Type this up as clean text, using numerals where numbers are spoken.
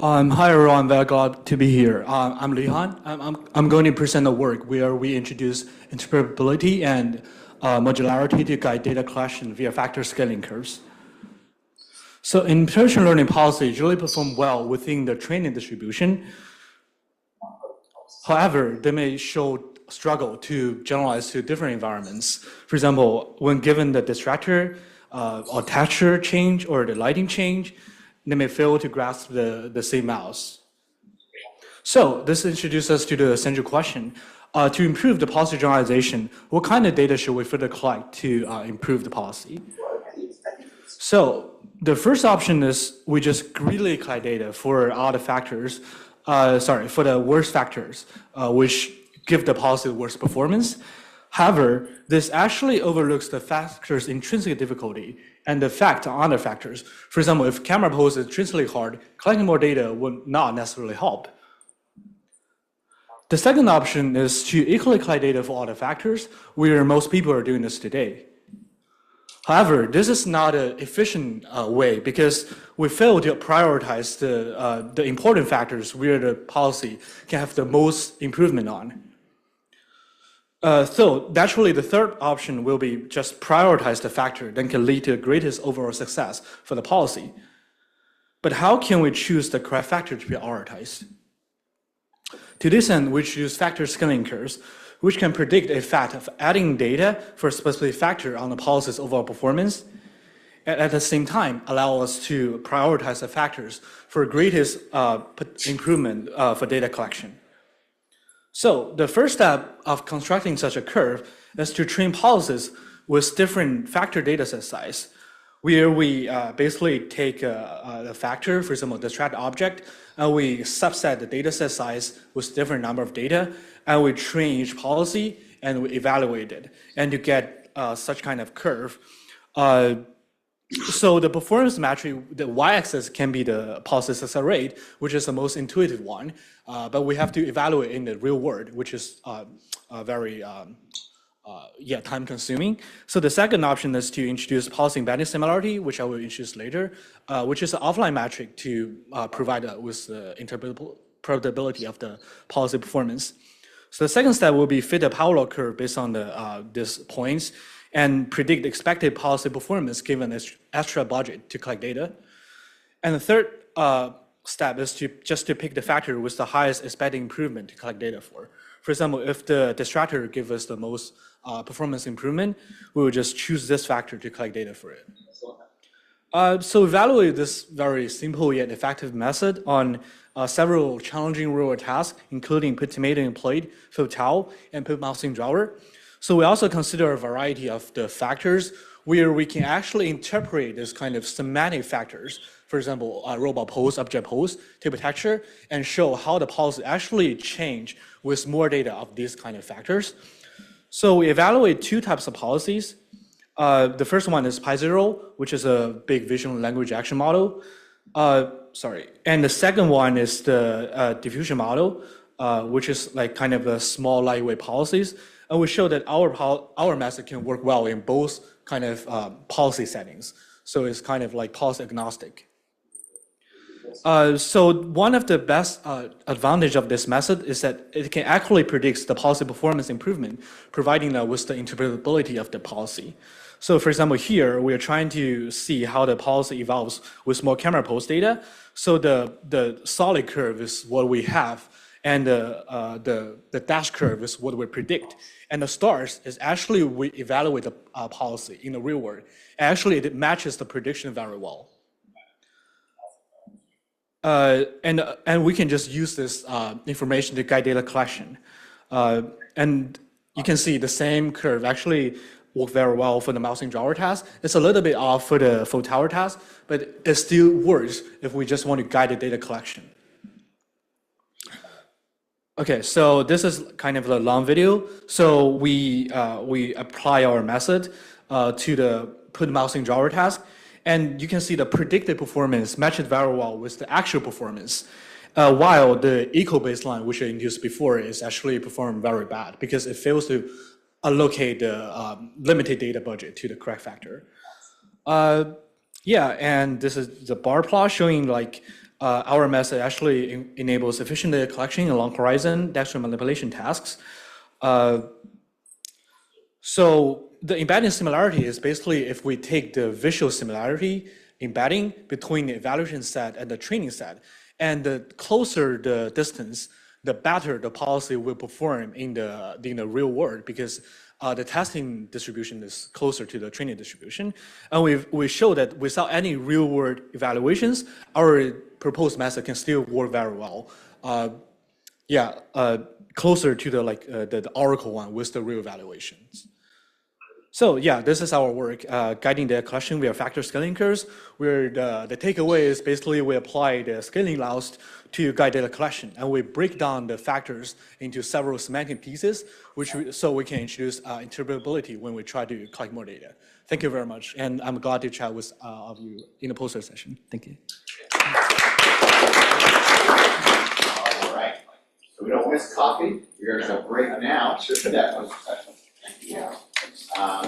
Hi everyone, very glad to be here. I'm Lihan. I'm going to present a work where we introduce interoperability and modularity to guide data collection via factor scaling curves. So intelligent learning policies usually perform well within the training distribution. However, they may show struggle to generalize to different environments. For example, when given the distractor or texture change or the lighting change, they may fail to grasp the same mouse. So this introduces us to the essential question. To improve the policy generalization, what kind of data should we further collect to improve the policy? So the first option is we just greedily collect data for all the factors, for the worst factors, which give the policy the worst performance. However, this actually overlooks the factor's intrinsic difficulty and the effect on other factors. For example, if camera pose is intrinsically hard, collecting more data would not necessarily help. The second option is to equally collect data for all the factors, where most people are doing this today. However, this is not an efficient way because we fail to prioritize the important factors where the policy can have the most improvement on. So naturally, the third option will be just prioritize the factor that can lead to the greatest overall success for the policy. But how can we choose the correct factor to prioritize? To this end, we choose factor scaling curves, which can predict the effect of adding data for a specific factor on the policy's overall performance, and at the same time allow us to prioritize the factors for greatest improvement for data collection. So the first step of constructing such a curve is to train policies with different factor dataset size, where we basically take a factor, for example, distract object, and we subset the dataset size with different number of data, and we train each policy and we evaluate it, and to get such kind of curve. So the performance metric, the y-axis can be the policy success rate, which is the most intuitive one, but we have to evaluate in the real world, which is very time-consuming. So the second option is to introduce policy embedding similarity, which I will introduce later, which is an offline metric to provide with the interpretability of the policy performance. So the second step will be fit a power law curve based on these points and predict expected policy performance given extra budget to collect data. And the third step is to pick the factor with the highest expected improvement to collect data for. For example, if the distractor gives us the most performance improvement, we will just choose this factor to collect data for it. So evaluate this very simple yet effective method on several challenging real-world tasks, including put tomato in plate, fill towel, and put mouse in drawer. So we also consider a variety of the factors where we can actually interpret this kind of semantic factors, for example, robot pose, object pose, table texture, and show how the policy actually change with more data of these kind of factors. So we evaluate two types of policies. The first one is Pi0, which is a big vision language action model. And the second one is the diffusion model, which is like kind of a small lightweight policies. And we show that our method can work well in both kind of policy settings. So it's kind of like policy agnostic. So one of the best advantage of this method is that it can accurately predict the policy performance improvement, providing that with the interpretability of the policy. So for example, here we are trying to see how the policy evolves with more camera pose data. So the solid curve is what we have, and the dash curve is what we predict. And the stars is actually we evaluate the policy in the real world. Actually, it matches the prediction very well. And we can just use this information to guide data collection. And you can see the same curve actually work very well for the mouse in drawer task. It's a little bit off for the full tower task, but it still works if we just want to guide the data collection. Okay, so this is kind of a long video. So we apply our method to the put mouse in drawer task. And you can see the predicted performance matches very well with the actual performance, while the equal baseline, which I introduced before, is actually performed very bad because it fails to allocate the limited data budget to the correct factor. Yeah, and this is the bar plot showing like our method actually enables efficient data collection in long horizon Dexter manipulation tasks. So the embedding similarity is basically if we take the visual similarity embedding between the evaluation set and the training set, and the closer the distance, the better the policy will perform in the real world, because the testing distribution is closer to the training distribution. And we show that without any real world evaluations, our proposed method can still work very well. Closer to the Oracle one with the real evaluations. So yeah, this is our work, guiding the collection via factor scaling curves, where the takeaway is basically we apply the scaling laws to guide data collection, and we break down the factors into several semantic pieces, so we can introduce interoperability when we try to collect more data. Thank you very much, and I'm glad to chat with all of you in the poster session. Thank you. All right, so we don't miss coffee. We're going to break now. That was